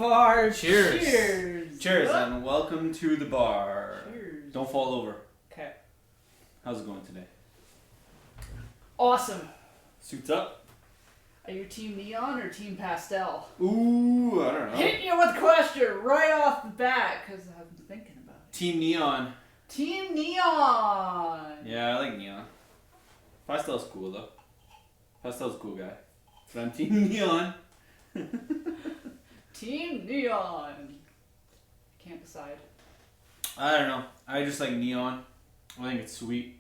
bar. Cheers. Cheers. Cheers, and welcome to the bar. Cheers. Don't fall over. Okay. How's it going today? Awesome. Suits up? Are you team neon or team pastel? Ooh, I don't know. Hit you with a question right off the bat because I've been thinking about it. Team neon. Team neon. Yeah, I like neon. Pastel's cool though. Pastel's a cool guy. But I'm team neon. Team neon. Can't decide. I don't know. I just like neon. I think it's sweet.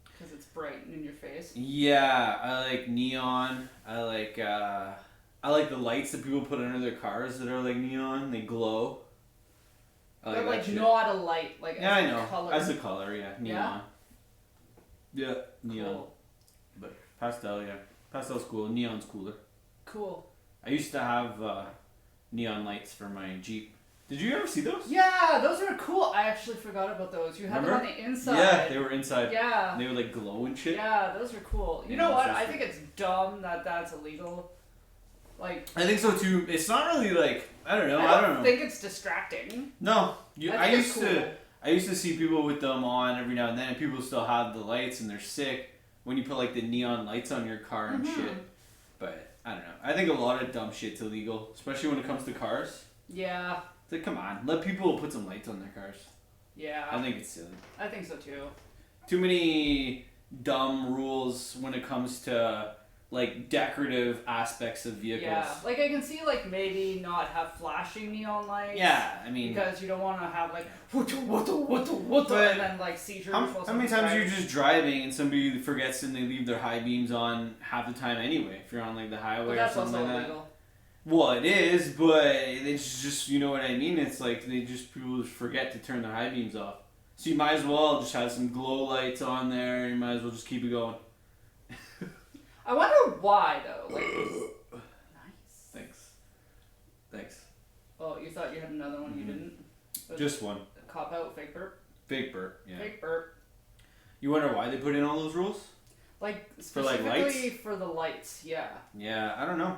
Because it's bright and in your face. Yeah, I like neon. I like the lights that people put under their cars that are like neon. They glow. I But like that shit. not a light, like Yeah, as I know. a color. As a color, yeah. Neon. Yeah, neon. Cool. But pastel, yeah. Pastel's cool. Neon's cooler. Cool. I used to have neon lights for my Jeep. Did you ever see those? Yeah, those were cool. I actually forgot about those. You had Remember? them on the inside. Yeah, they were inside. Yeah. They would like glow and shit. Yeah, those are cool. You Yeah, know what? those are I think it's dumb that that's illegal. Like, I think so too. It's not really like I don't know. I don't know. think it's distracting. No, I think it's cool. I used to see people with them on every now and then, and people still have the lights, and they're sick when you put like the neon lights on your car and shit. But I don't know. I think a lot of dumb shit's illegal, especially when it comes to cars. Yeah. It's like, come on, let people put some lights on their cars. Yeah. I think it's silly. I think so too. Too many dumb rules when it comes to like decorative aspects of vehicles. Yeah. Like I can see like maybe not have flashing neon lights. Yeah, I mean, Because you don't want to have like But- and then like seizures. how while many someone's times are you driving. just driving and somebody forgets and they leave their high beams on half the time anyway? If you're on like the highway But or that's something also like that. illegal. Well, it is, but it's just, you know what I mean? It's like people just forget to turn their high beams off. So you might as well just have some glow lights on there, and you might as well just keep it going. I wonder why though. Like, nice. Thanks. Oh, you thought you had another one? You didn't. It was Just one. a cop out, fake burp. Fake burp, yeah. Fake burp. You wonder why they put in all those rules? Like For, like, specifically lights? for the lights, yeah. Yeah, I don't know.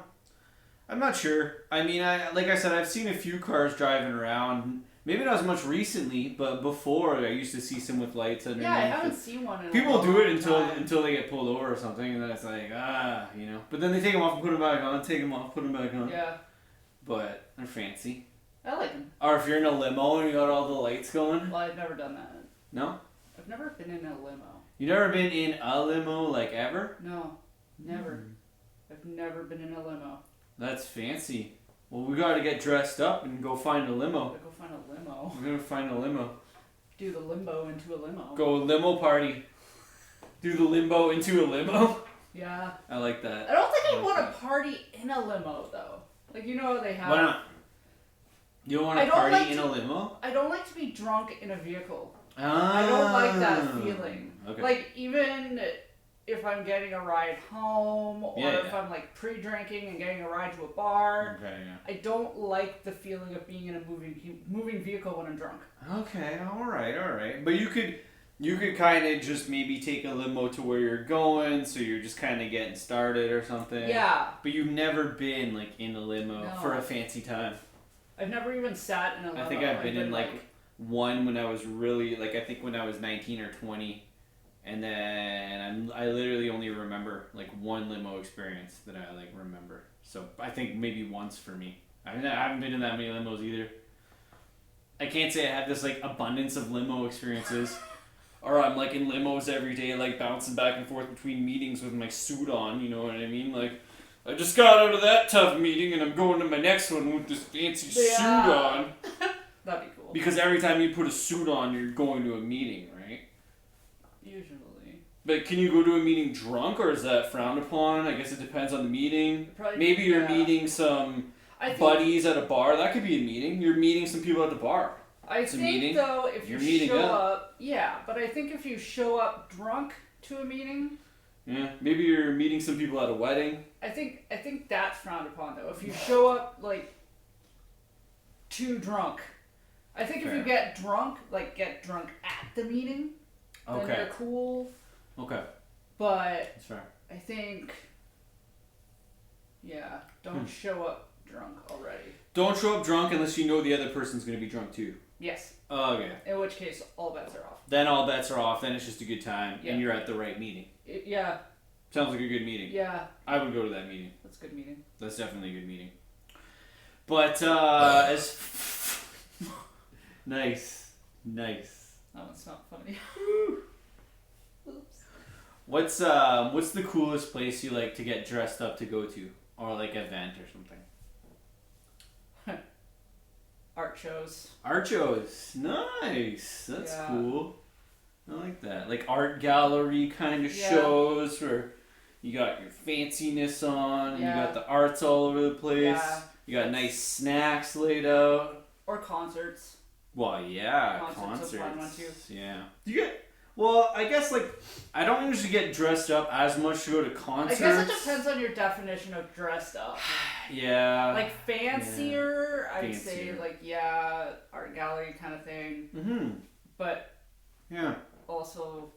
I'm not sure. I mean, like I said, I've seen a few cars driving around. Maybe not as much recently, but before I used to see some with lights underneath. Yeah, I haven't seen one in People a do long it time. until they get pulled over or something, and then it's like, you know. But then they take them off and put them back on, take them off, put them back on. Yeah, But they're fancy. I like them. Or if you're in a limo and you got all the lights going. Well, I've never done that. No? I've never been in a limo. You never been in a limo, like, ever? No, never. I've never been in a limo. That's fancy. Well, we gotta get dressed up and go find a limo. Gotta go find a limo. We're gonna find a limo. Do the limbo into a limo. Go limo party. Do the limbo into a limo. Yeah. I like that. I don't think I want to party in a limo though. Like you know how they have. Why not? You don't want I to don't party like in to- a limo? I don't like to be drunk in a vehicle. Ah, I don't like that feeling. Okay. Like even if I'm getting a ride home or Yeah, if yeah. I'm like pre-drinking and getting a ride to a bar, Okay, yeah. I don't like the feeling of being in a moving vehicle when I'm drunk. Okay, alright. But you could kind of just maybe take a limo to where you're going, so you're just kind of getting started or something. Yeah. But you've never been like in a limo No. for a fancy time. I've never even sat in a limo. I think I've been in like one when I was really like I think when I was 19 or 20, and then I literally only remember like one limo experience that I like remember. So I think maybe once for me. I haven't been in that many limos either. I can't say I had this like abundance of limo experiences, or I'm like in limos every day, like bouncing back and forth between meetings with my suit on. You know what I mean? Like I just got out of that tough meeting and I'm going to my next one with this fancy suit on. That'd be cool. Because every time you put a suit on, you're going to a meeting, right? Usually. But can you go to a meeting drunk, or is that frowned upon? I guess it depends on the meeting. Probably, Maybe you're yeah. meeting some I think, buddies at a bar. That could be a meeting. You're meeting some people at the bar. I It's a think meeting. though, if You're you meeting show up. up, yeah, but I think if you show up drunk to a meeting, Yeah. Maybe you're meeting some people at a wedding. I think that's frowned upon though. If you show up like too drunk, I think if you Fair. get drunk at the meeting, then Okay. you're cool. Okay. But That's fair. I think, yeah, don't show up drunk already. Don't show up drunk unless you know the other person's going to be drunk too. Yes. Okay. In which case, all bets are off. Then all bets are off. Then it's just a good time, Yeah. and you're at the right meeting. Yeah. Sounds like a good meeting. Yeah. I would go to that meeting. That's a good meeting. That's definitely a good meeting. But as nice. That one's not funny. Oops. What's the coolest place you like to get dressed up to go to, or like event or something? Art shows. Art shows, nice. That's Yeah. cool. I like that. Like art gallery kind of Yeah. shows where you got your fanciness on, and you Yeah. got the arts all over the place. Yeah. You got nice snacks laid out. Or concerts. Well, yeah, Concerts are fun one, too. Yeah. You get. Well, I guess like I don't usually get dressed up as much to go to concerts. I guess it depends on your definition of dressed up. Yeah. Like fancier, I'd Fancier. say like art gallery kind of thing. Mm-hmm. But Yeah. also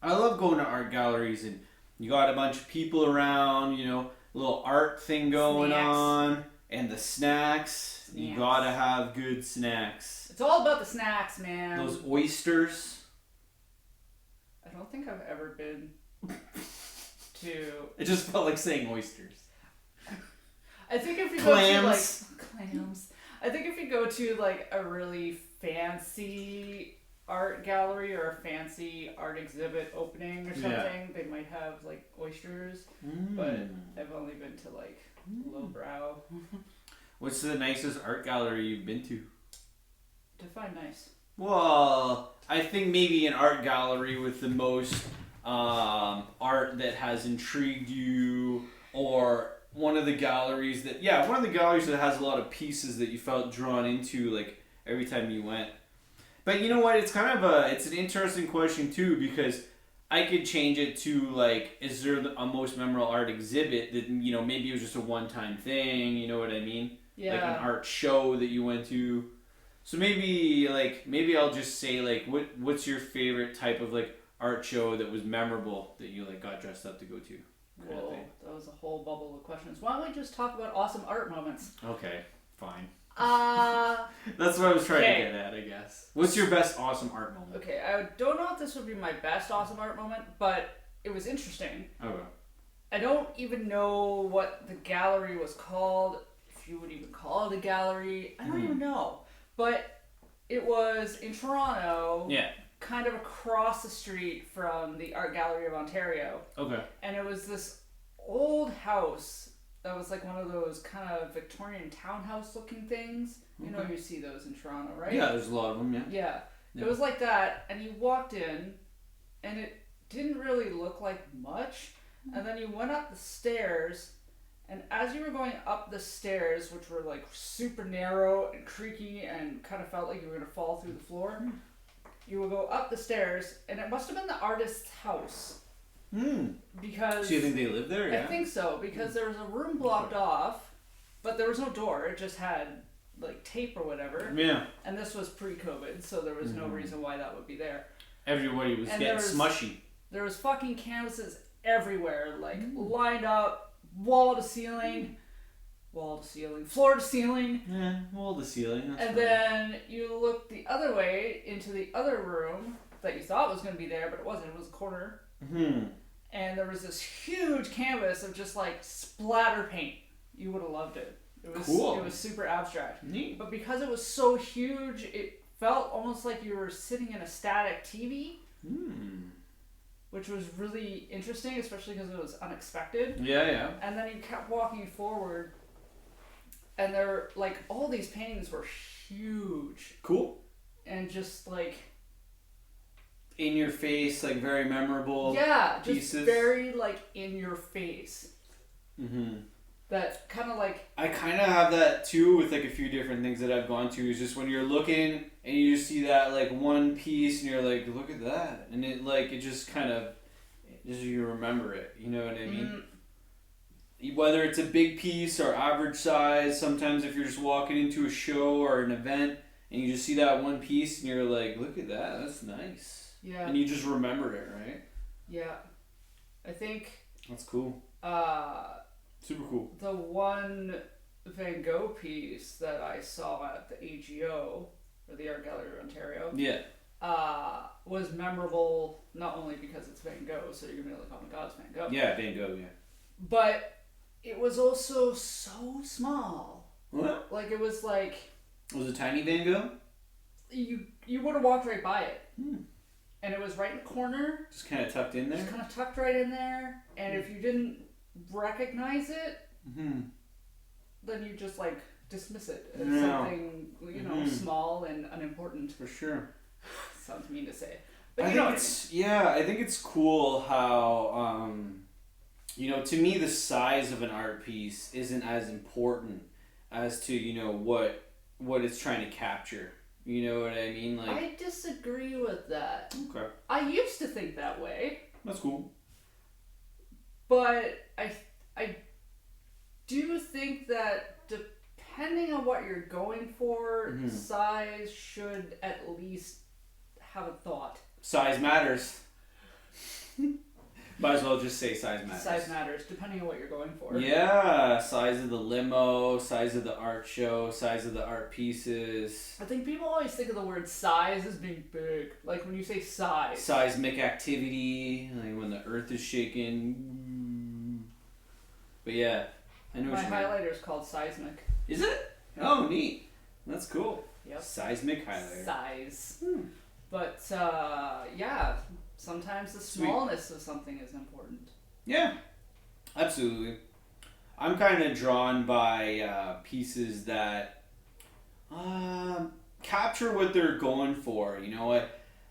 I love going to art galleries and you got a bunch of people around, you know, little art thing going Snacks. on, and the snacks. You Snacks. gotta have good snacks. it's all about the snacks, man. Those oysters. I don't think I've ever been to. It just felt like saying oysters. I think if you Clams. go to like clams, I think if you go to like a really fancy art gallery or a fancy art exhibit opening or something, Yeah. they might have like oysters. Mm. But I've only been to like lowbrow. What's the nicest art gallery you've been to? Define nice. Well, I think maybe an art gallery with the most art that has intrigued you, or one of the galleries that has a lot of pieces that you felt drawn into like every time you went. But you know what? It's kind of it's an interesting question too, because I could change it to like, is there a most memorable art exhibit that, you know, maybe it was just a one-time thing, you know what I mean? Yeah. Like an art show that you went to. So maybe I'll just say like, what's your favorite type of like art show that was memorable that you like got dressed up to go to? Kind of Whoa, thing. that was a whole bubble of questions. Why don't we just talk about awesome art moments? Okay, fine. Uh, That's what I was trying Okay. to get at, I guess. What's your best awesome art moment? okay, I don't know if this would be my best awesome art moment, but it was interesting. Okay. I don't even know what the gallery was called, if you would even call it a gallery. I don't even know. But it was in Toronto, Yeah. kind of across the street from the Art Gallery of Ontario. Okay. And it was this old house that was like one of those kind of Victorian townhouse looking things. You know, you see those in Toronto, right? Yeah, there's a lot of them, yeah. Yeah. Yeah. It was like that, and you walked in, and it didn't really look like much. And then you went up the stairs, and as you were going up the stairs, which were like super narrow and creaky and kind of felt like you were going to fall through the floor, you would go up the stairs, and it must have been the artist's house. Because So you think they live there? Yeah. I think so, because there was a room blocked off, but there was no door. It just had like tape or whatever. Yeah. And this was pre-COVID, so there was no reason why that would be there. Everybody was And getting there was- smushy. There was fucking canvases everywhere, like lined up, wall to ceiling, floor to ceiling. Yeah, wall to ceiling. That's And fine. then you looked the other way into the other room that you thought was going to be there, but it wasn't. It was a corner. And there was this huge canvas of just like splatter paint. You would have loved it. It was Cool. It was super abstract. Neat. But because it was so huge, it felt almost like you were sitting in a static TV, which was really interesting, especially because it was unexpected. Yeah, yeah. And then you kept walking forward, and there, like, all these paintings were huge Cool. and just like, In your face, like very memorable. yeah, just pieces. very like in your face. Mm-hmm. That kind of like, I kind of have that too with like a few different things that I've gone to. Is just when you're looking and you just see that like one piece and you're like, look at that, and it just kind of, just you remember it. You know what I mean? Whether it's a big piece or average size, sometimes if you're just walking into a show or an event and you just see that one piece and you're like, look at that, that's nice. yeah, And you just remember it, right? yeah. I think That's cool. uh, Super cool. the one Van Gogh piece that I saw at the AGO, or the Art Gallery of Ontario, Yeah. was memorable not only because it's Van Gogh, so you're gonna be like, oh my god, it's Van Gogh. Yeah, Van Gogh, yeah. But it was also so small. What? Like it was like Was it tiny Van Gogh? you would have walked right by it. Hmm. And it was right in the corner. Just kind of tucked in there? Just kind of tucked right in there. And if you didn't recognize it, then you just like dismiss it as something, small and unimportant. For sure. Sounds mean to say. But I think it's cool how, to me the size of an art piece isn't as important as to, what it's trying to capture. You know what I mean? Like, I disagree with that. Okay. I used to think that way. That's cool. But I do think that depending on what you're going for, size should at least have a thought. Size matters. Might as well just say size matters. Size matters, depending on what you're going for. Yeah, size of the limo, size of the art show, size of the art pieces. I think people always think of the word size as being big. Like when you say size. Seismic activity, like when the earth is shaking. But yeah, I know what you mean. My highlighter is called seismic. Is it? Oh, neat. That's cool. Yep. Seismic highlighter. Size. But, yeah, sometimes the smallness of something is important. Yeah, absolutely. I'm kind of drawn by pieces that capture what they're going for. You know,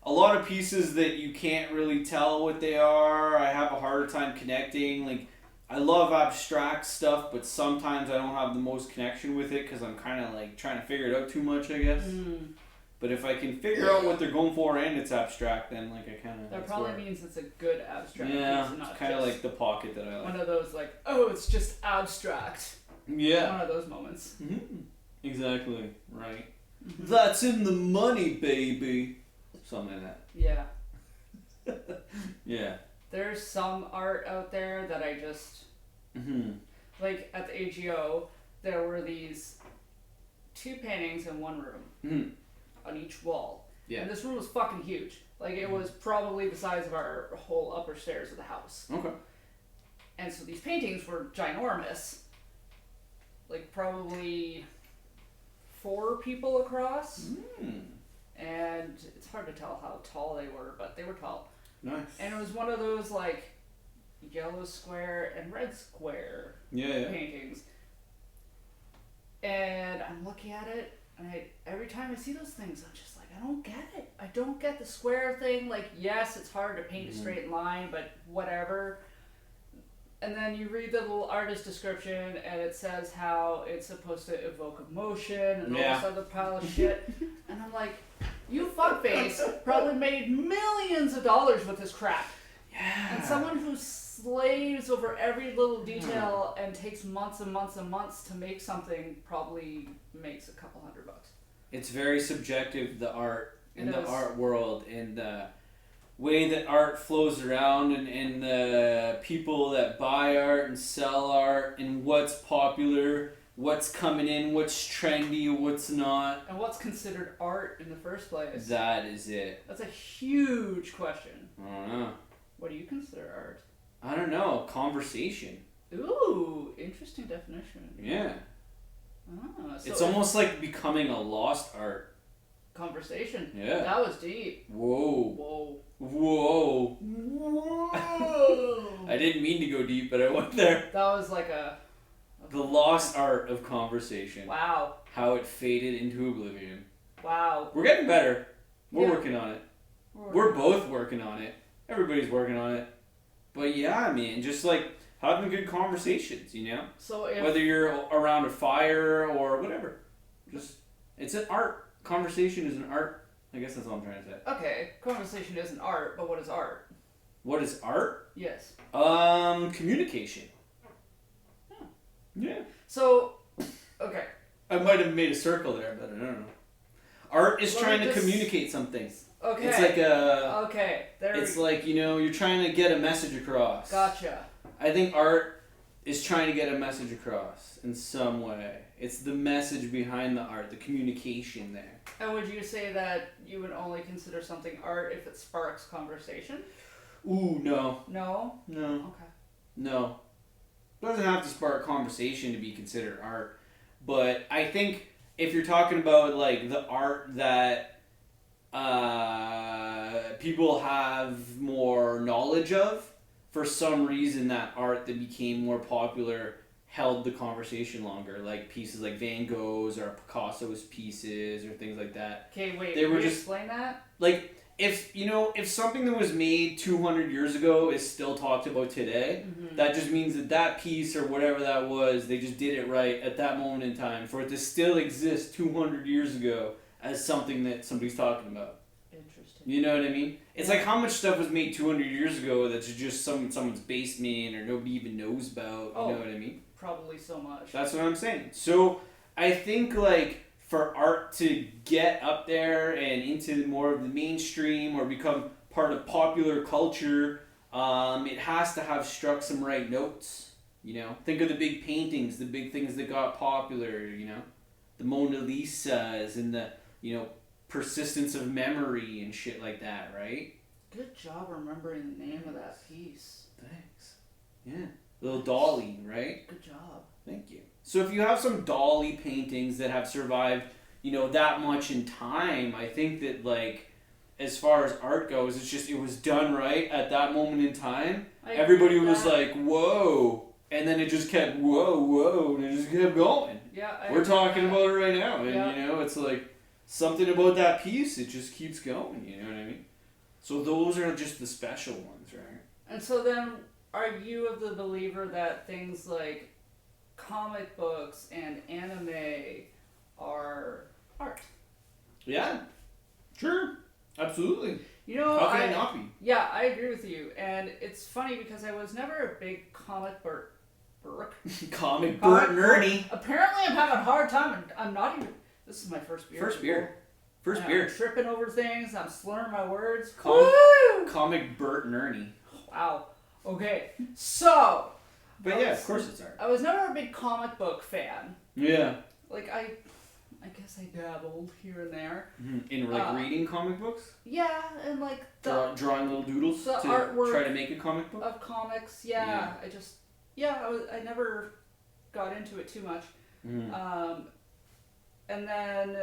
a lot of pieces that you can't really tell what they are, I have a harder time connecting. Like, I love abstract stuff, but sometimes I don't have the most connection with it because I'm kind of like trying to figure it out too much, I guess. But if I can figure out what they're going for and it's abstract, then like I kind of... That probably means it's a good abstract piece. Yeah, And not it's kind of like the pocket that I like. One of those like, oh, it's just abstract. Yeah. One of those moments. Exactly. Right. That's in the money, baby. Something like that. Yeah. Yeah. There's some art out there that I just... Like at the AGO, there were these 2 paintings in one room. On each wall. Yeah. And this room was fucking huge. Like, it was probably the size of our whole upper stairs of the house. Okay. And so these paintings were ginormous. Like, probably 4 people across. And it's hard to tell how tall they were, but they were tall. Nice. And it was one of those, like, yellow square and red square paintings. And I'm looking at it, and every time I see those things, I'm just like, I don't get it. I don't get the square thing. Like, yes, it's hard to paint a straight line, but whatever. And then you read the little artist description, and it says how it's supposed to evoke emotion and all this other pile of shit. And I'm like, you fuckface probably made millions of dollars with this crap. Yeah. And someone who slaves over every little detail and takes months and months and months to make something probably makes a couple $100. It's very subjective, the art in the is. art world, and the way that art flows around, and the people that buy art and sell art, and what's popular, what's coming in, what's trendy, what's not. And what's considered art in the first place? That is it. That's a huge question. I don't know. What do you consider art? I don't know. Conversation. Ooh, interesting definition. Yeah. Ah, so it's almost like becoming a lost art. Conversation. Yeah. That was deep. Whoa. Whoa. I didn't mean to go deep, but I went there. That was like the lost art of conversation. Wow. How it faded into oblivion. Wow. We're getting better. We're Yeah. working on it. We're both working on it. Everybody's working on it. But yeah, I mean, just like having good conversations, you know? So if, whether you're around a fire or whatever. Just, it's an art. Conversation is an art. I guess that's all I'm trying to say. okay, conversation isn't art, but what is art? What is art? Yes. Communication. Yeah. So, okay. I might have made a circle there, but I don't know. Art is Let trying me to just- communicate something. Okay. It's like Okay. There it's we like, you're trying to get a message across. Gotcha. I think art is trying to get a message across in some way. It's the message behind the art, the communication there. And would you say that you would only consider something art if it sparks conversation? Ooh, no. No? No. Okay. No. It doesn't have to spark conversation to be considered art. But I think if you're talking about like the art that people have more knowledge of, for some reason that art that became more popular held the conversation longer. Like pieces like Van Gogh's or Picasso's pieces or things like that. Okay, wait. They were just explain that? like if something that was made 200 years ago is still talked about today, that just means that piece or whatever that was, they just did it right at that moment in time for it to still exist 200 years ago as something that somebody's talking about. Interesting. You know what I mean? It's like how much stuff was made 200 years ago that's just someone's basement or nobody even knows about. You know what I mean? Probably so much. That's what I'm saying. So I think like for art to get up there and into more of the mainstream or become part of popular culture, it has to have struck some right notes. You know, think of the big paintings, the big things that got popular. You know, the Mona Lisas and the persistence of memory and shit like that, right? Good job remembering the name of that piece. Thanks. Yeah, little Dolly, right? Good job. Thank you. So if you have some Dolly paintings that have survived, that much in time, I think that like, as far as art goes, it's just it was done right at that moment in time. Everybody was like, whoa, and then it just kept whoa, and it just kept going. Yeah, we're talking about it right now, and it's like something about that piece. It just keeps going. You know what I mean? So those are just the special ones, right? And so then, are you of the believer that things like comic books and anime are art? Yeah, sure, absolutely. How can it not be? Yeah, I agree with you, and it's funny because I was never a big comic book nerdy. Apparently, I'm having a hard time, and I'm not even. This is my first beer. First beer. I'm tripping over things. I'm slurring my words. Comic Bert Nerdy. Wow. Okay, so. But yeah, of course it's art. I was never a big comic book fan. Yeah. Like I guess I dabbled here and there. In like reading comic books? Yeah, and like drawing little doodles the to artwork try to make a comic book of comics. Yeah. I never got into it too much. And then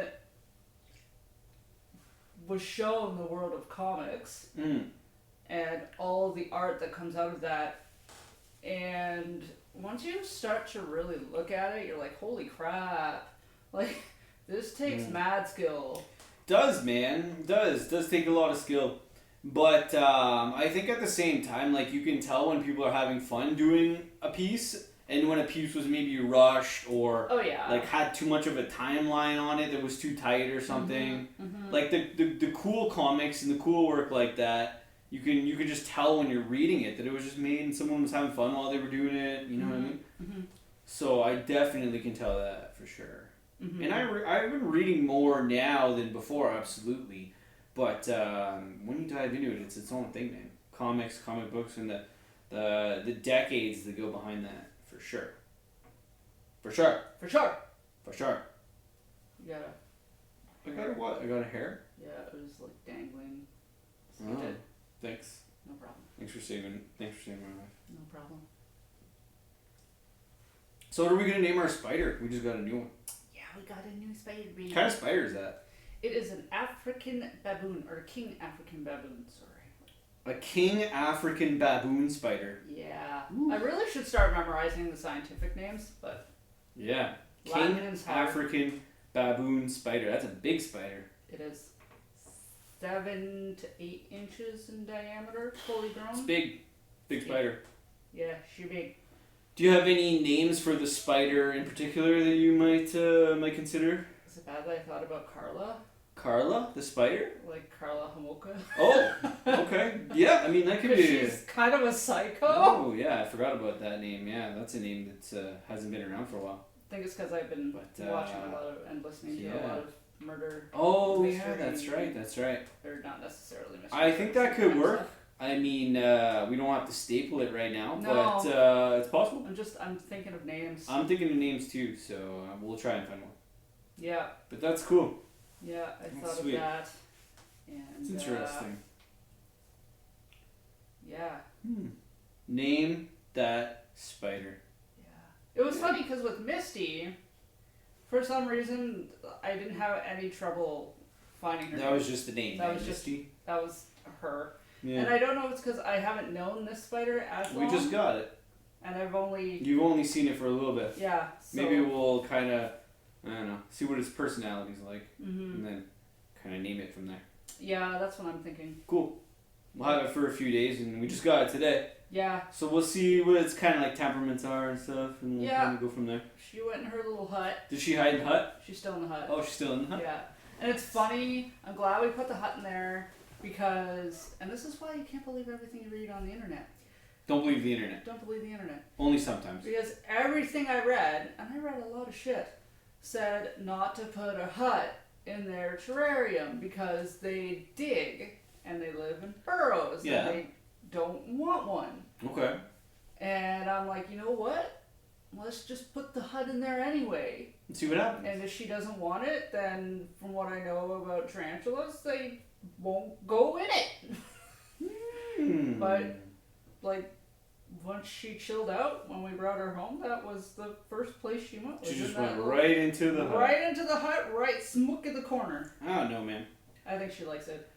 was shown the world of comics and all of the art that comes out of that. And once you start to really look at it, you're like, holy crap. Like, this takes mad skill. Does, man. Does take a lot of skill. But I think at the same time, like, you can tell when people are having fun doing a piece and when a piece was maybe rushed or like had too much of a timeline on it that was too tight or something. Like the cool comics and the cool work like that, you can just tell when you're reading it that it was just made and someone was having fun while they were doing it. You know what I mean? So I definitely can tell that for sure. And I've been reading more now than before, absolutely. But when you dive into it, it's its own thing, man. Comics, comic books, and the decades that go behind that, for sure. For sure. For sure. For sure. You got I got a what? I got a hair? Yeah, it was like dangling. So Oh, thanks. No problem. Thanks for saving my life. No problem. So what are we gonna name our spider? We just got a new one. Yeah, we got a new spider. What kind of spider is that? It is an African baboon, or a king African baboon, sorry. A king African baboon spider. Yeah. Ooh. I really should start memorizing the scientific names, but... Yeah. King African baboon spider. That's a big spider. It is 7 to 8 inches in diameter, fully grown. It's big. Big spider. Yeah, she big. Do you have any names for the spider in particular that you might consider? Is it bad that I thought about Carla? Carla, the spider? Like Carla Homolka? Oh, okay. Yeah, I mean, that could be... She's kind of a psycho. Oh, yeah, I forgot about that name. Yeah, that's a name that hasn't been around for a while. I think it's because I've been watching a lot of and listening to a lot of murder. Oh, yeah, that's right. Or not necessarily mystery. I think that could work. I mean, we don't have to staple it right now, No. but it's possible. I'm thinking of names. I'm thinking of names too, so we'll try and find one. Yeah. But that's cool. Yeah, I That's thought sweet. of that. And, It's interesting. Yeah. Name that spider. Yeah. It was funny because with Misty, for some reason, I didn't have any trouble finding her. That was just the name. That was Misty. That was her. Yeah. And I don't know if it's because I haven't known this spider as long. We just got it. And I've only... You've only seen it for a little bit. Yeah. So... Maybe we'll kind of, I don't know, see what its personality's like. Mm-hmm. And then kind of name it from there. Yeah, that's what I'm thinking. Cool. We'll have it for a few days, and we just got it today. Yeah. So we'll see what its kind of like temperaments are and stuff, and we'll kind of go from there. She went in her little hut. Did she hide in the hut? She's still in the hut. Oh, she's still in the hut? Yeah. And it's funny, I'm glad we put the hut in there because, and this is why you can't believe everything you read on the internet. Don't believe the internet. Don't believe the internet. Only sometimes. Because everything I read, and I read a lot of shit, said not to put a hut in their terrarium because they dig and they live in burrows and they don't want one. Okay. And I'm like, you know what? Let's just put the hut in there anyway. Let's see what happens. And if she doesn't want it, then from what I know about tarantulas, they won't go in it. But, like, once she chilled out, when we brought her home, that was the first place she went. She just went right into the hut. Right into the hut, right smook in the corner. I don't know, man. I think she likes it.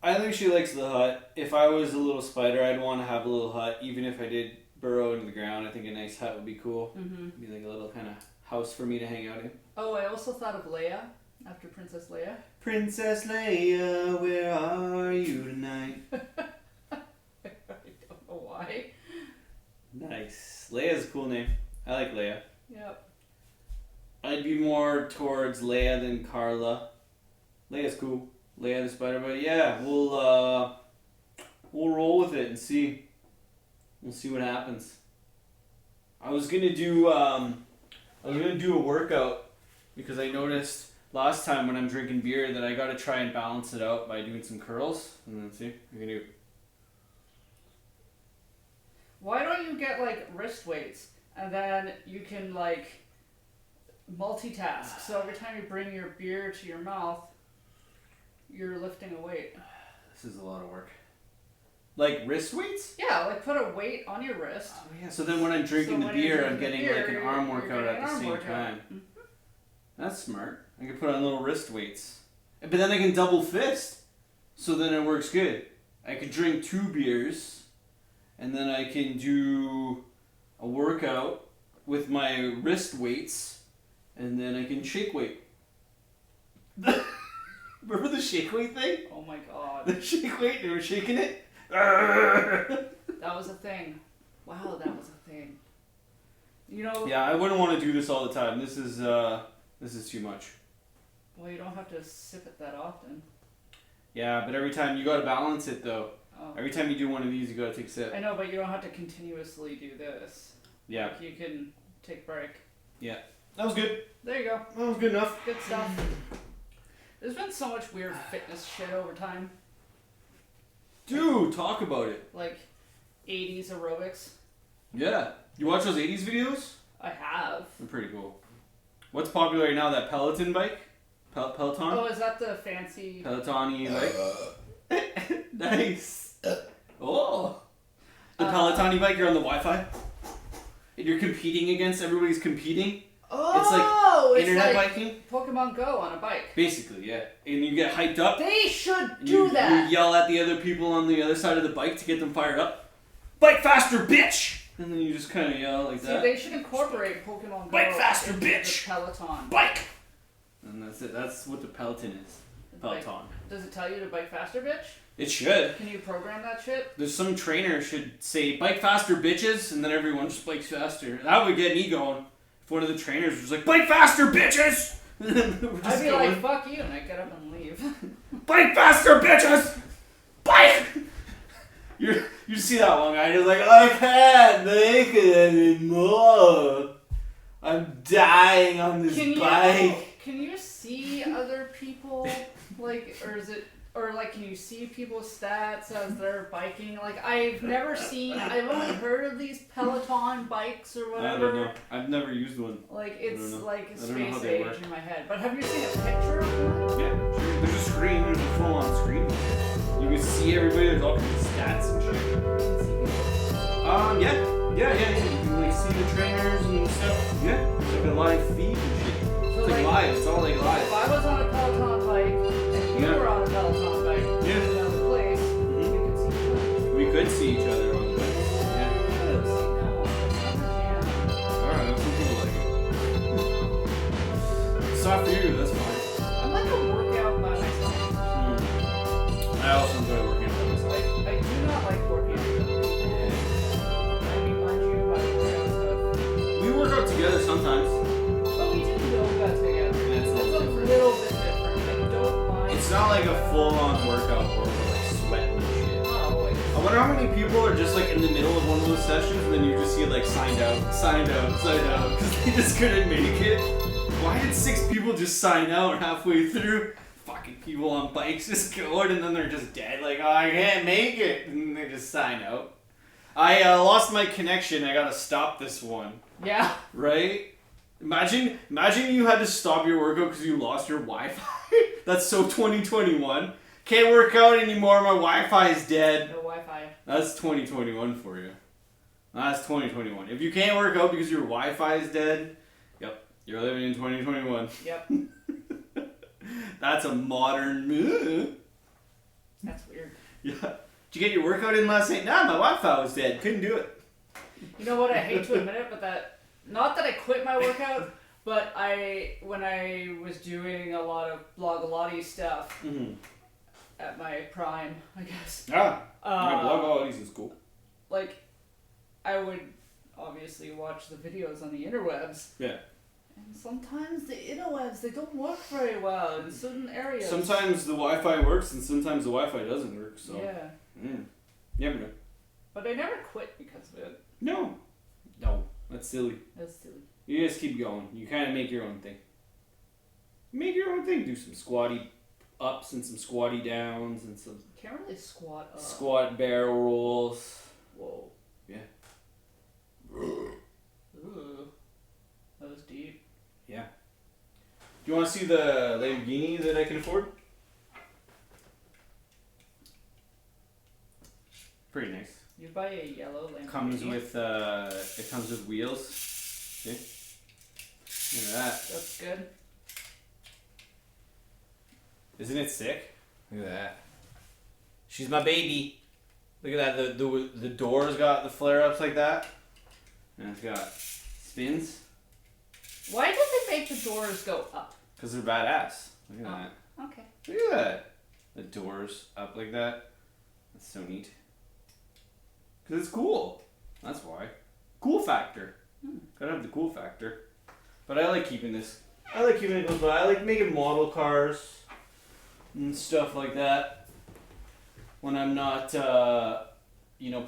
I think she likes the hut. If I was a little spider, I'd want to have a little hut. Even if I did burrow into the ground, I think a nice hut would be cool. Mm-hmm. Be like a little kind of house for me to hang out in. Oh, I also thought of Leia, after Princess Leia. Princess Leia, where are you tonight? I don't know why. Nice. Leia's a cool name. I like Leia. Yep. I'd be more towards Leia than Carla. Leia's cool. Leia the spider, but yeah, we'll roll with it and see. We'll see what happens. I was gonna do a workout because I noticed last time when I'm drinking beer that I gotta try and balance it out by doing some curls. And then see, I'm gonna do. Why don't you get like wrist weights and then you can like multitask? So every time you bring your beer to your mouth, you're lifting a weight. This is a lot of work. Like wrist weights? Yeah, like put a weight on your wrist. Oh yeah. So then when I'm drinking the beer, I'm getting like an arm you're workout getting at the an arm same workout. time. Mm-hmm. That's smart. I can put on little wrist weights. But then I can double fist. So then it works good. I could drink 2 beers and then I can do a workout with my wrist weights and then I can shake weight. Remember the shake weight thing? Oh my god. The shake weight, they were shaking it? That was a thing. Wow, that was a thing. You know... Yeah, I wouldn't want to do this all the time. This is too much. Well, you don't have to sip it that often. Yeah, but every time you gotta balance it though. Oh. Every time you do one of these, you gotta take a sip. I know, but you don't have to continuously do this. Yeah. Like you can take a break. Yeah. That was good. There you go. That was good enough. Good stuff. There's been so much weird fitness shit over time. Dude, talk about it. Like 80s aerobics. Yeah. You watch those 80s videos? I have. They're pretty cool. What's popular right now? That Peloton bike? Peloton? Oh, is that the fancy... Peloton-y bike? Nice. Oh. The Peloton-y bike, you're on the Wi-Fi? And you're competing against, everybody's competing? Oh, it's internet biking? Pokemon Go on a bike. Basically, yeah. And you get hyped up. They should do that. You yell at the other people on the other side of the bike to get them fired up. Bike faster, bitch! And then you just kind of yell like that. See, they should incorporate Pokemon Go. Bike faster, into bitch! the Peloton. Bike! And that's it. That's what the Peloton is. Peloton. Does it tell you to bike faster, bitch? It should. Can you program that shit? There's some trainer should say, bike faster, bitches, and then everyone just bikes faster. That would get me going. If one of the trainers was like, bike faster, bitches! I'd be like, fuck you, and I'd get up and leave. Bike faster, bitches! Bike! You just see that one guy, he's like, I can't make it anymore. I'm dying on this bike. Can you see other people, like, or is it or like, can you see people's stats as they're biking? Like, I've never seen. I've only heard of these Peloton bikes or whatever. I don't know. I've never used one. Like, it's like I don't know how space they age work. in my head. But have you seen a picture of one? Yeah, sure. There's a screen. There's a full-on screen. You can see everybody. There's all kinds of stats and shit. Yeah. You can like see the trainers and stuff. Yeah, it's like a live feed and shit. So It's like live. It's all like If live. I was on a Peloton bike and you Yeah. were on a Peloton bike Yeah. in another place, we could see each other. We could see each other on the bike. Yeah. Ew, see, no, that's not a Alright, some people like it. It's not for you. That's fine. jam. I'm like a workout by myself. I also enjoy working out by myself. I do not like working out with other people. I remind you about workout stuff. We work out together sometimes. But we do yoga together. Yeah, it's a It's little a different. little bit different. I don't mind. It's not like a full-on workout where we're like sweating and shit. Not always. I wonder how many people are just like in the middle of one of those sessions and then you just see like signed out, because they just couldn't make it. Why did 6 people just sign out halfway through? Fucking people on bikes just going and then they're just dead. Like, oh, I can't make it, and they just sign out. I lost my connection. I gotta stop this one. Yeah. Right? Imagine you had to stop your workout because you lost your Wi-Fi. That's so 2021. Can't work out anymore. My Wi-Fi is dead. No Wi-Fi. That's 2021 for you. That's 2021. If you can't work out because your Wi-Fi is dead, yep, you're living in 2021. Yep. That's a modern move. That's weird. Yeah. Did you get your workout in last night? Nah, my Wi-Fi was dead. Couldn't do it. You know what? I hate to admit it, but not that I quit my workout, but when I was doing a lot of Blogilates stuff Mm-hmm. at my prime, I guess. Yeah. Blogilates is cool. Like, I would obviously watch the videos on the interwebs. Yeah. And sometimes the interwebs, they don't work very well in certain areas. Sometimes the Wi-Fi works and sometimes the Wi-Fi doesn't work. So. Yeah. Never know. But I never quit because of it. No, that's silly. That's silly. You just keep going. You kind of make your own thing. Make your own thing. Do some squatty ups and some squatty downs and some Can't really squat up. squat barrel rolls. Whoa. Yeah. Ooh. That was deep. Yeah. Do you want to see the Lamborghini that I can afford? Pretty nice. You buy a yellow Lamborghini. It comes with wheels. See? Look at that. That's good. Isn't it sick? Look at that. She's my baby. Look at that. The door's got the flare ups like that. And it's got spins. Why did they make the doors go up? Because they're badass. Look at that. Okay. Look at that. The doors up like that. That's so neat. Because it's cool. That's why. Cool factor. Gotta have the cool factor. But I like keeping this. I like keeping it close by. I like making model cars and stuff like that. When I'm not,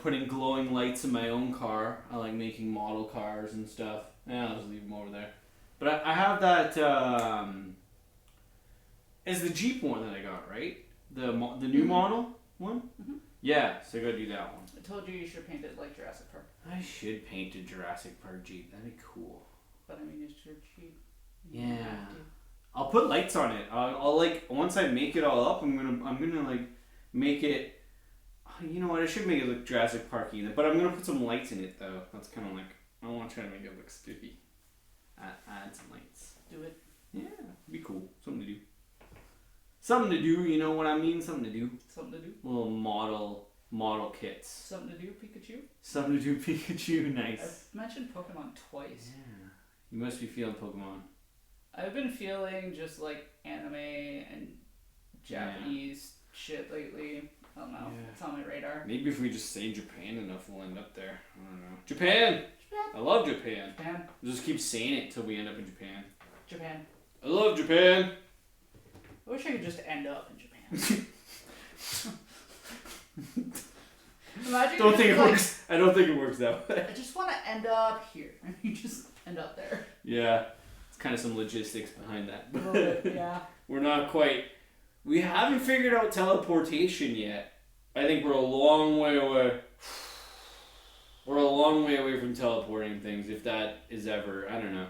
putting glowing lights in my own car, I like making model cars and stuff. Yeah, I'll just leave them over there. But I have that. It's the Jeep one that I got, right? The new model one. Mm-hmm. Yeah, so I gotta do that one. I told you should paint it like Jurassic Park. I should paint a Jurassic Park Jeep. That'd be cool. But I mean, it's your Jeep. Yeah. I'll put lights on it. I'll like once I make it all up, I'm gonna like make it. You know what? I should make it look Jurassic Parky, but I'm gonna put some lights in it though. That's kind of like I want to try to make it look spiffy. Add some lights. Do it. Yeah, be cool. Something to do. Something to do. You know what I mean? Something to do. Something to do. Little model kits. Something to do, Pikachu. Something to do. Pikachu. Nice. I've mentioned Pokemon twice. Yeah. You must be feeling Pokemon. I've been feeling just like anime and Japanese shit lately. I don't know. Yeah. It's on my radar. Maybe if we just say Japan enough, we'll end up there. I don't know. Japan! I love Japan. Japan. We'll just keep saying it till we end up in Japan. Japan. I love Japan! I wish I could just end up in Japan. Imagine I don't think it works that way. I just want to end up here. And you just end up there. Yeah. It's kind of some logistics behind that. A little bit, yeah. We're not quite We haven't figured out teleportation yet. I think we're a long way away. We're a long way away from teleporting things, if that is ever. I don't know.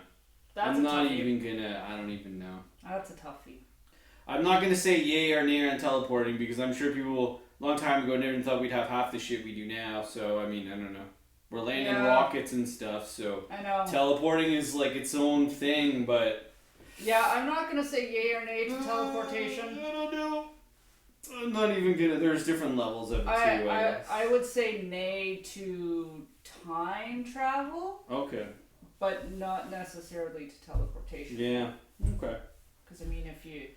That's I'm a not toughie. even gonna. I don't even know. That's a toughie. I'm not gonna say yay or nay on teleporting because I'm sure people a long time ago never thought we'd have half the shit we do now. So I mean, I don't know. We're landing rockets and stuff, so I know. teleporting is like its own thing, but Yeah, I'm not gonna say yay or nay to teleportation. I don't know. I'm not even gonna. There's different levels of it too. I would say nay to time travel, Okay. but not necessarily to teleportation. Yeah. Okay. Because I mean, if you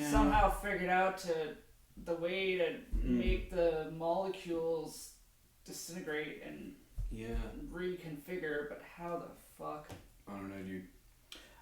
somehow figured out the way to make the molecules disintegrate and reconfigure, but how the fuck? I don't know, dude.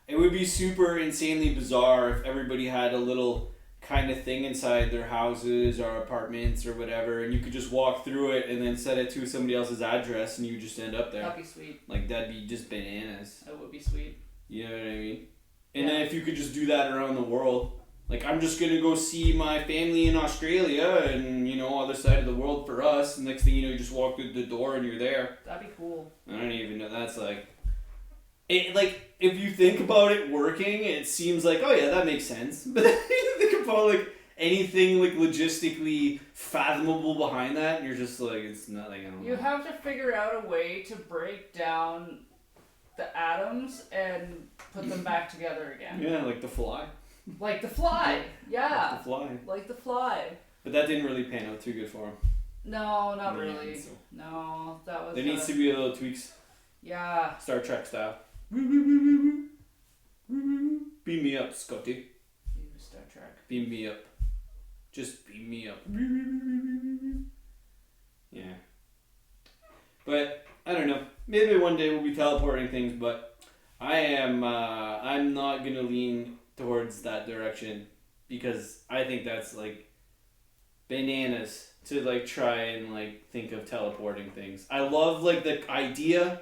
It would be super insanely bizarre if everybody had a little kind of thing inside their houses or apartments or whatever, and you could just walk through it and then set it to somebody else's address and you would just end up there. That'd be sweet. Like, that'd be just bananas. That would be sweet. You know what I mean? And then if you could just do that around the world. Like, I'm just gonna go see my family in Australia and, you know, other side of the world for us. And next thing you know, you just walk through the door and you're there. That'd be cool. I don't even know. That's like... It, like, if you think about it working, it seems like, oh yeah, that makes sense. But then you think about, like, anything, like, logistically fathomable behind that, and you're just like, it's not like, I don't know. You have to figure out a way to break down the atoms and put them back together again. Yeah, like The Fly. Like The Fly. Yeah. Like The Fly. Like The Fly. But that didn't really pan out too good for him. No, not Yeah, really. so. No, that was. There needs to be a little tweaks. Yeah. Star Trek style. Beam me up, Scotty. Star Trek. Beam me up. Just beam me up. Yeah. But, I don't know. Maybe one day we'll be teleporting things, but I'm not gonna lean towards that direction because I think that's, like, bananas to, like, try and, like, think of teleporting things. I love, like, the idea.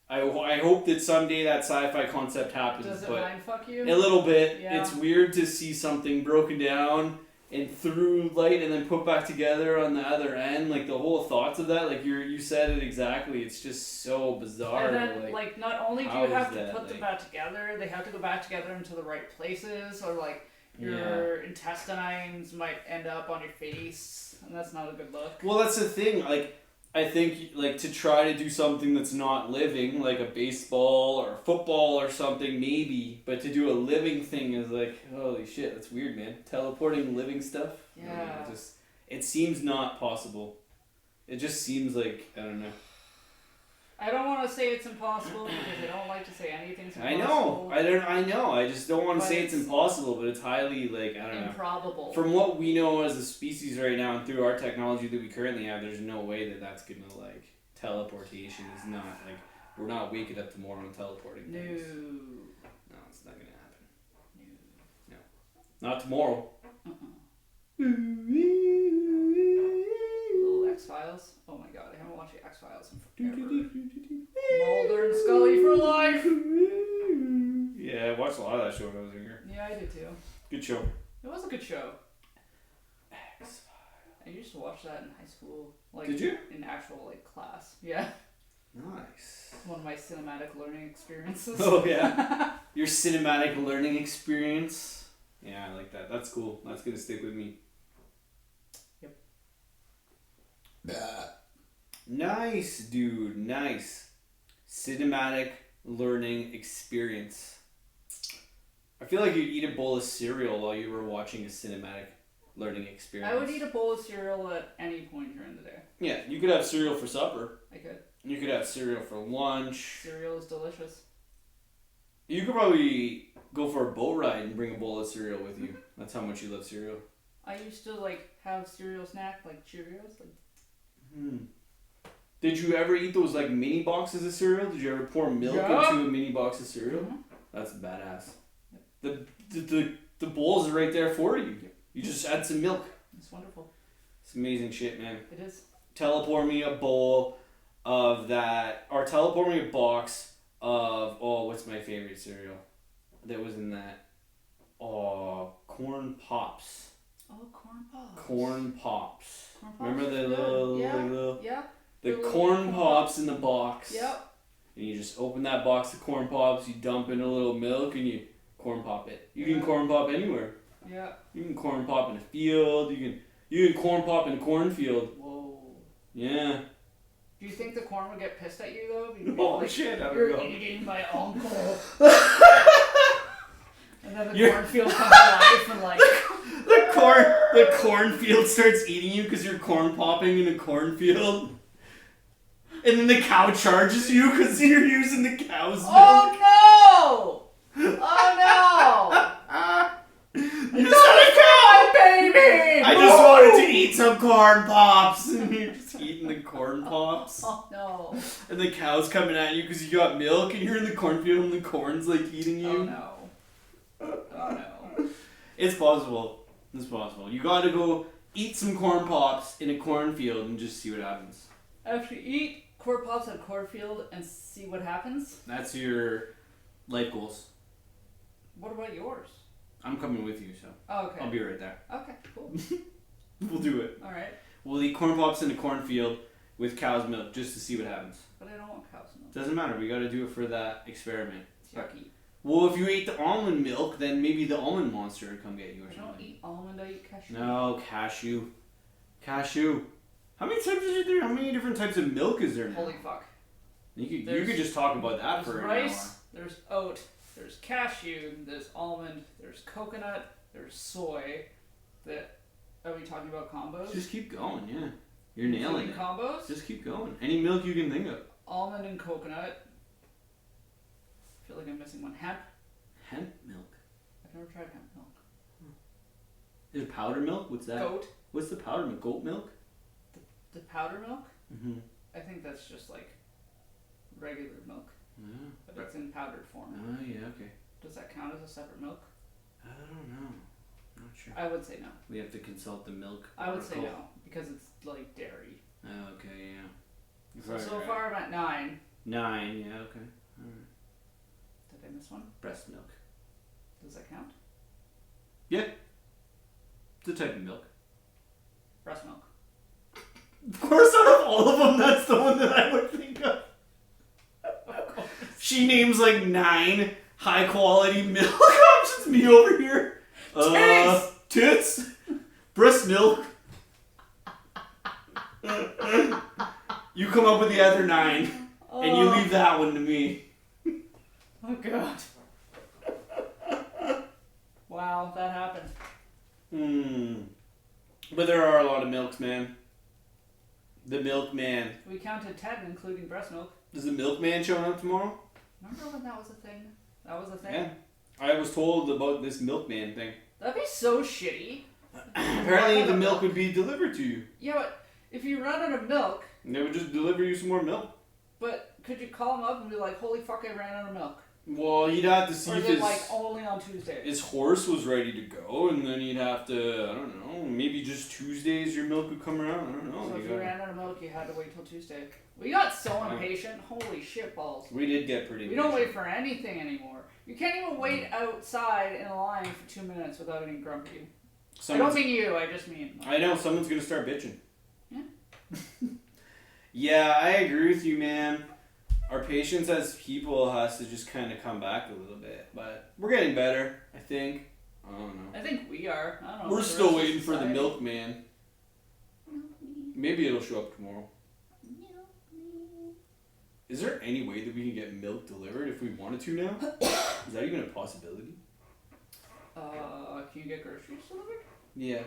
I hope that someday that sci-fi concept happens. Does it but mindfuck you? a little bit. Yeah. It's weird to see something broken down and through light and then put back together on the other end. Like, the whole thoughts of that, like, you said it exactly. It's just so bizarre. And then, like, not only do how you have is to that, put them like- back together, they have to go back together into the right places, or, like, your intestines might end up on your face, and that's not a good look. Well, that's the thing. Like, I think, like, to try to do something that's not living, like a baseball or football or something, maybe, but to do a living thing is like, holy shit, that's weird, man. Teleporting living stuff? Yeah. It seems not possible. It just seems like, I don't know. I don't want to say it's impossible because I don't like to say anything's I impossible. know. I know. I just don't want to But say it's impossible, but it's highly, like, I don't know. Improbable. From what we know as a species right now and through our technology that we currently have, there's no way that that's going to, like, teleportation is not, like, we're not waking up tomorrow and teleporting No. things. No, it's not going to happen. No. Not tomorrow. Little X-Files. Oh my god, I haven't watched the X-Files in forever. Mulder and Scully for life! Yeah, I watched a lot of that show when I was younger. Yeah, I did too. Good show. It was a good show. X-Files. I used to watch that in high school. Like, Did you? In actual, like, class. Yeah. Nice. One of my cinematic learning experiences. Oh, yeah. Your cinematic learning experience. Yeah, I like that. That's cool. That's going to stick with me. Yep. Nice, dude. Nice. Cinematic learning experience. I feel like you'd eat a bowl of cereal while you were watching a cinematic learning experience. I would eat a bowl of cereal at any point during the day. Yeah, you could have cereal for supper. I could. You could have cereal for lunch. Cereal is delicious. You could probably go for a boat ride and bring a bowl of cereal with you. That's how much you love cereal. I used to, like, have cereal snack, like Cheerios. Like, Did you ever eat those, like, mini boxes of cereal? Did you ever pour milk Yeah. into a mini box of cereal? Mhm. That's badass. The bowls are right there for you. You just add some milk. it's wonderful. It's amazing shit, man. It is. Teleport me a bowl of that, or teleport me a box of, oh, what's my favorite cereal that was in that? Oh, corn pops. Oh, corn pops. Corn pops. Corn pops. Remember the are little, good. Yeah. like little, Yeah. the little corn pops in the box. Yep. And you just open that box of corn pops. You dump in a little milk and you corn pop it. You can corn pop anywhere. Yeah. You can corn pop in a field. You can corn pop in a cornfield. Whoa. Yeah. Do you think the corn would get pissed at you though? You'd be Oh like, shit! I don't you're know. eating my uncle. And then the cornfield comes alive and like the cornfield starts eating you because you're corn popping in a cornfield. And then the cow charges you because you're using the cow's milk. Oh no! Oh no! You just had a cow! Baby! I just wanted to eat some corn pops. And you're just eating the corn pops. Oh no. And the cow's coming at you because you got milk and you're in the cornfield and the corn's like eating you. Oh no. Oh no. It's possible. It's possible. You gotta go eat some corn pops in a cornfield and just see what happens. After you eat corn pops at a cornfield and see what happens? That's your life goals. What about yours? I'm coming with you, so Oh, okay. I'll be right there. Okay, cool. We'll do it. Alright. We'll eat corn pops in a cornfield with cow's milk just to see what happens. But I don't want cow's milk. Doesn't matter. We gotta do it for that experiment. It's yucky. Well, if you ate the almond milk, then maybe the almond monster would come get you or I something. don't eat almond, I eat cashew. No, cashew. Cashew. How many types is there? How many different types of milk is there now? Holy fuck. You could just talk about that There's for an rice, there's oat, there's cashew, there's almond, there's coconut, there's soy. Are we talking about combos? hour. Just keep going, yeah. You're nailing it. Combos? Just keep going. Any milk you can think of. Almond and coconut. I feel like I'm missing one. Hemp. Hemp milk. I've never tried hemp milk. Is it powder milk? What's that? Goat. What's the powder milk? Goat milk? The powder milk? Mm-hmm. I think that's just like regular milk, Yeah. but it's in powdered form. Oh, yeah, okay. Does that count as a separate milk? I don't know. Not sure. I would say no. We have to consult the milk. I would say article. no because it's like dairy. Oh, okay, yeah. So, Right, so right. far I'm at 9. 9, yeah, okay. Alright. Did I miss one? Breast milk. Does that count? It's a type of milk. Breast milk. Of course, out of all of them, that's the one that I would think of. She names like 9 high quality milk options. Me over here. Tits. Breast milk. You come up with the other 9, and you leave that one to me. Oh god. Wow, that happened. But there are a lot of milks, man. The milkman. We counted 10, including breast milk. Is the milkman showing up tomorrow? Remember when that was a thing? That was a thing? Yeah. I was told about this milkman thing. That'd be so shitty. Apparently the milk would be delivered to you. Yeah, but if you run out of milk, And they would just deliver you some more milk. but could you call them up and be like, holy fuck, I ran out of milk? Well, he'd have to see Or if is it like only on Tuesdays? his horse was ready to go, and then he'd have to, I don't know, maybe just Tuesdays your milk would come around. I don't know. So if You you gotta- ran out of milk, you had to wait till Tuesday. We got so impatient. Holy shit balls. We did get pretty We don't wait patient. for anything anymore. You can't even wait outside in a line for 2 minutes without getting grumpy. I don't mean you, I just mean... I know, someone's gonna start bitching. Yeah. Yeah, I agree with you, man. Our patience as people has to just kind of come back a little bit. But we're getting better, I think. I don't know. I think we are. I don't know. We're about the still rest of waiting for the society. milkman. Maybe it'll show up tomorrow. Is there any way that we can get milk delivered if we wanted to now? Is that even a possibility? Can you get groceries delivered? Yeah.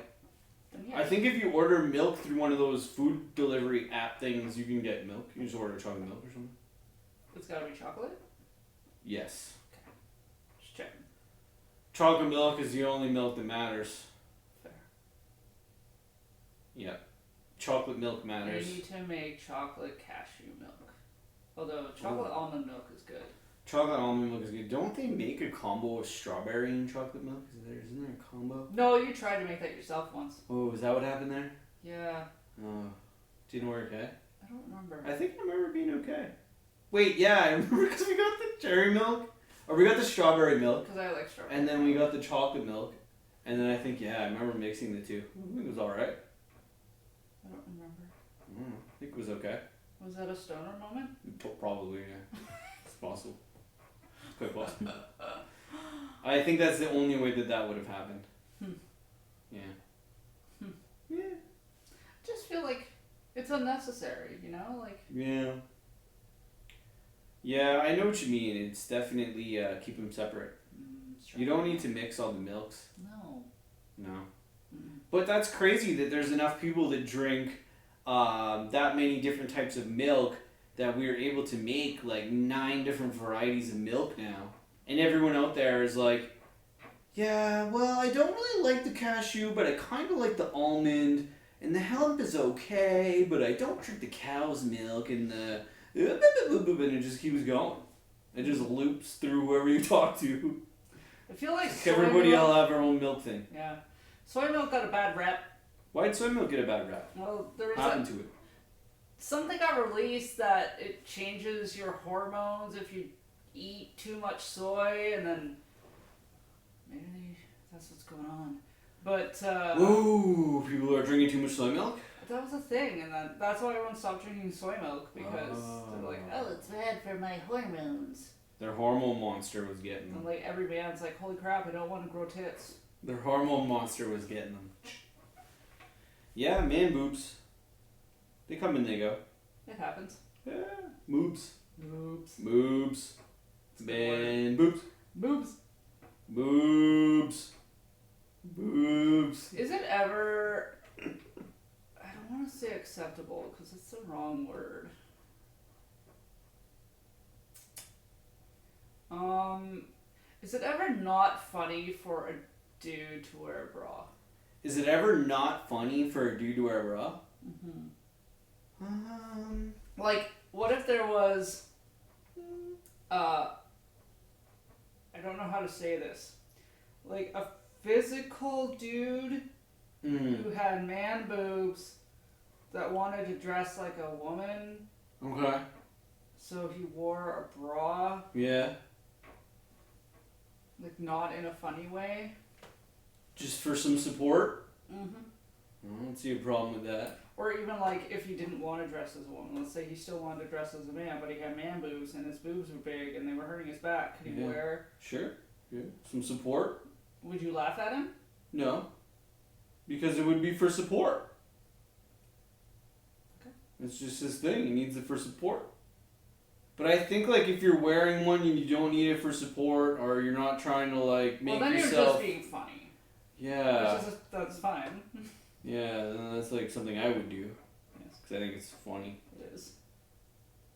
Then yeah. I think if you order milk through one of those food delivery app things, you can get milk. You just order chocolate milk or something. It's gotta be chocolate? Yes. Just checking. Chocolate milk is the only milk that matters. Fair. Yeah. Chocolate milk They matters. need to make chocolate cashew milk. Although chocolate almond milk is good. Chocolate almond milk is good. Don't they make a combo of strawberry and chocolate milk? Isn't there a combo? No, you tried to make that yourself once. Oh, is that what happened there? Yeah. Oh. Didn't work, eh? I don't remember. I think I remember being okay. Wait, yeah, I remember because we got the cherry milk. Or we got the strawberry milk. Because I like strawberry. And then we got the chocolate milk. And then I think, I remember mixing the two. I think it was alright. I don't remember. I think it was okay. Was that a stoner moment? Probably, yeah. It's possible. It's quite possible. I think that's the only way that would have happened. Yeah. Yeah. I just feel like it's unnecessary, you know? Like. Yeah. Yeah, I know what you mean. It's definitely keep them separate. You don't need to mix all the milks. No. But that's crazy that there's enough people that drink that many different types of milk that we are able to make like 9 different varieties of milk now. And everyone out there is like, yeah, well, I don't really like the cashew, but I kind of like the almond. And the hemp is okay, but I don't drink the cow's milk and the... And it just keeps going. It just loops through whoever you talk to. I feel like everybody milk, will have their own milk thing. Yeah. Soy milk got a bad rep. Why did soy milk get a bad rep? Well, there was happened to it? Something got released that it changes your hormones if you eat too much soy, and then maybe that's what's going on. But ooh, people are drinking too much soy milk? That was a thing, and that's why everyone stopped drinking soy milk, because they're like, oh, it's bad for my hormones. Their hormone monster was getting them. And like every band's like, holy crap, I don't want to grow tits. Their hormone monster was getting them. Yeah, man boobs. They come and they go. It happens. Yeah, moobs. Boobs. Moobs. Man boobs. Boobs. Boobs. Boobs. Is it ever... I don't want to say acceptable, because it's the wrong word. Is it ever not funny for a dude to wear a bra? Is it ever not funny for a dude to wear a bra? Like, what if there was, I don't know how to say this, like a physical dude who had man boobs that wanted to dress like a woman. Okay. So he wore a bra. Yeah. Like, not in a funny way. Just for some support? Mm-hmm. I don't see a problem with that. Or even, like, if he didn't want to dress as a woman. Let's say he still wanted to dress as a man, but he had man boobs, and his boobs were big, and they were hurting his back. Could he wear... Sure. Yeah. Some support? Would you laugh at him? No. Because it would be for support. Okay. It's just his thing. He needs it for support. But I think, like, if you're wearing one and you don't need it for support, or you're not trying to, like, make yourself... Well, then you're just being funny. Yeah. That's fine. Yeah, then that's, like, something I would do. Yes. Because I think it's funny. It is.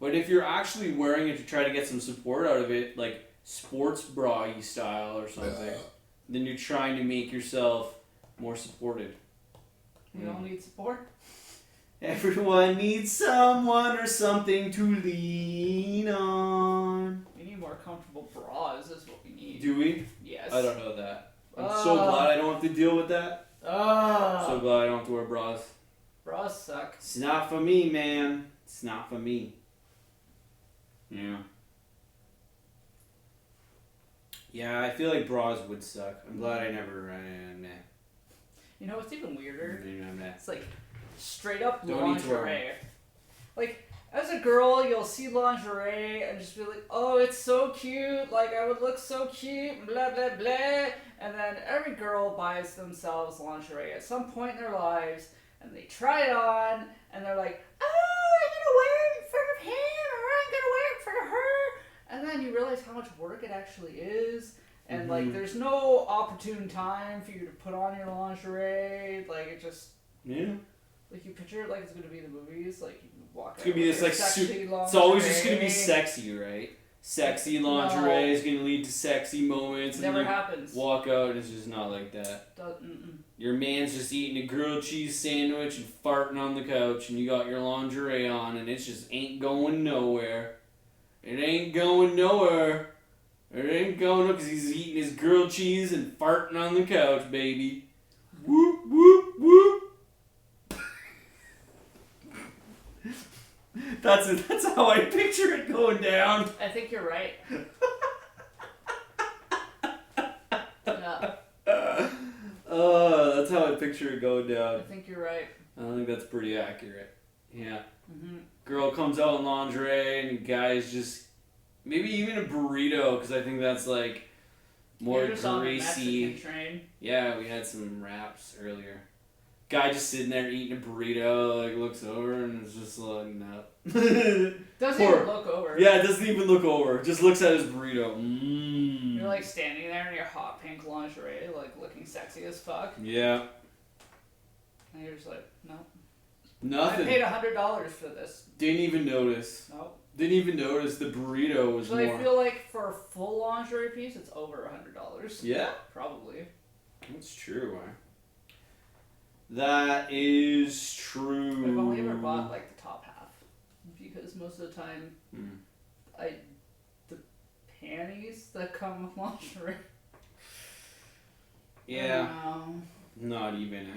But if you're actually wearing it to try to get some support out of it, like sports bra-y style or something, then you're trying to make yourself more supported. We all need support. Everyone needs someone or something to lean on. We need more comfortable bras, is what we need. Do we? Yes. I don't know that. I'm so glad I don't have to deal with that. So glad I don't have to wear bras. Bras suck. It's not for me, man. It's not for me. Yeah. Yeah, I feel like bras would suck. I'm glad I never You know what's even weirder? Nah. It's like straight up Don't need to wear lingerie. Like, as a girl, you'll see lingerie and just be like, oh, it's so cute. Like, I would look so cute, blah, blah, blah. And then every girl buys themselves lingerie at some point in their lives, and they try it on, and they're like, oh, I'm going to wear it in front of him, or I'm going to wear it in front of her. And then you realize how much work it actually is. And, like, there's no opportune time for you to put on your lingerie. Like, it just... Yeah. Like, you picture it like it's going to be the movies. Like, you walk It's going to be this, like, it's always just going to be sexy, right? Sexy lingerie is going to lead to sexy moments. Never happens. Walk out and it's just not like that. Your man's just eating a grilled cheese sandwich and farting on the couch, and you got your lingerie on, and it just ain't going nowhere. It ain't going nowhere. It ain't going up because he's eating his grilled cheese and farting on the couch, baby. Whoop, whoop, whoop. That's how I picture it going down. I think you're right. Yeah. picture it going down. I think you're right. I think that's pretty accurate. Yeah. Mm-hmm. Girl comes out in lingerie and guy's just maybe even a burrito because I think that's like more You're just on the greasy. Mexican train. Yeah, we had some wraps earlier. Guy just sitting there eating a burrito, like looks over and is just like, no. Doesn't even look over. Yeah, it doesn't even look over. Just looks at his burrito. You're like standing there in your hot pink lingerie, like looking sexy as fuck. Yeah. And you're just like, no. Nothing. I paid $100 for this. Didn't even notice. Nope. Didn't even notice the burrito was So more. I feel like for a full lingerie piece, it's over $100. Yeah? Probably. That's true. That is true. I've only ever bought like the top half because most of the time, the panties that come with lingerie. Yeah. Not even.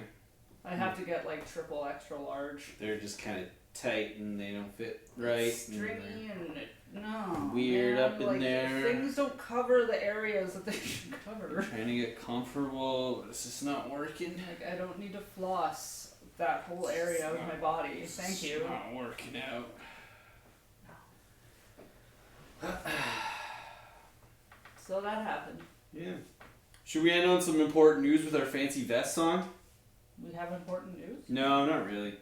I have to get like triple extra large. They're just kind of tight and they don't fit right. It's stringy and no. Weird man, up in like, there. Things don't cover the areas that they should cover. Trying to get comfortable, but it's just not working. Like I don't need to floss that whole area of my body. Thank you. It's not working out. So that happened. Yeah. Should we end on some important news with our fancy vests on? We have important news? No, not really.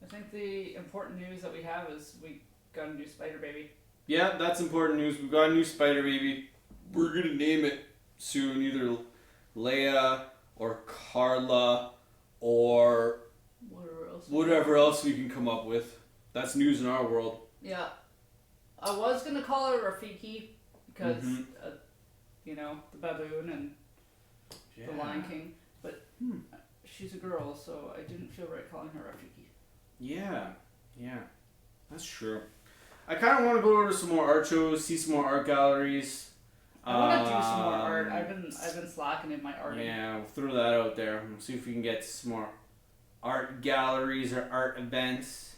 I think the important news that we have is we got a new spider baby. Yeah, that's important news. We've got a new spider baby. We're gonna name it soon, either Leia or Carla or whatever else we can come up with. That's news in our world. Yeah. I was gonna call her Rafiki because, you know, the baboon and the Lion King, but she's a girl, so I didn't feel right calling her Rafiki. Yeah, that's true. I kind of want to go to some more art shows, see some more art galleries. I want to do some more art. I've been slacking in my arting. Yeah, we'll throw that out there. We'll see if we can get some more art galleries or art events.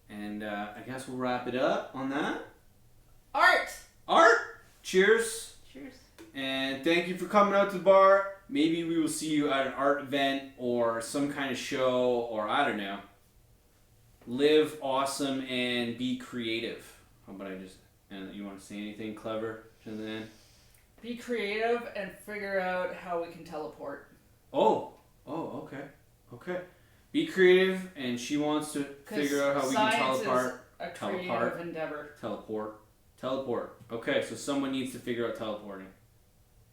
And I guess we'll wrap it up on that. Art! Cheers! Cheers. And thank you for coming out to the bar. Maybe we will see you at an art event or some kind of show or I don't know. Live awesome and be creative. How about and you want to say anything clever to the end? Be creative and figure out how we can teleport. Oh, okay. Be creative and she wants to figure out how we can teleport. A creative endeavor. Teleport. Okay, so someone needs to figure out teleporting.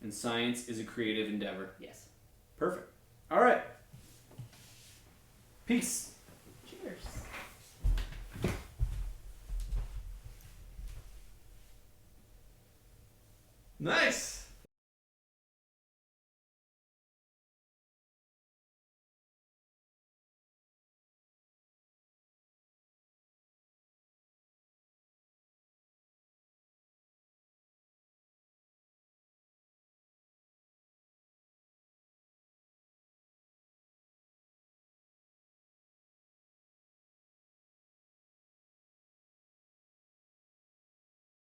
And science is a creative endeavor. Yes. Perfect. All right. Peace.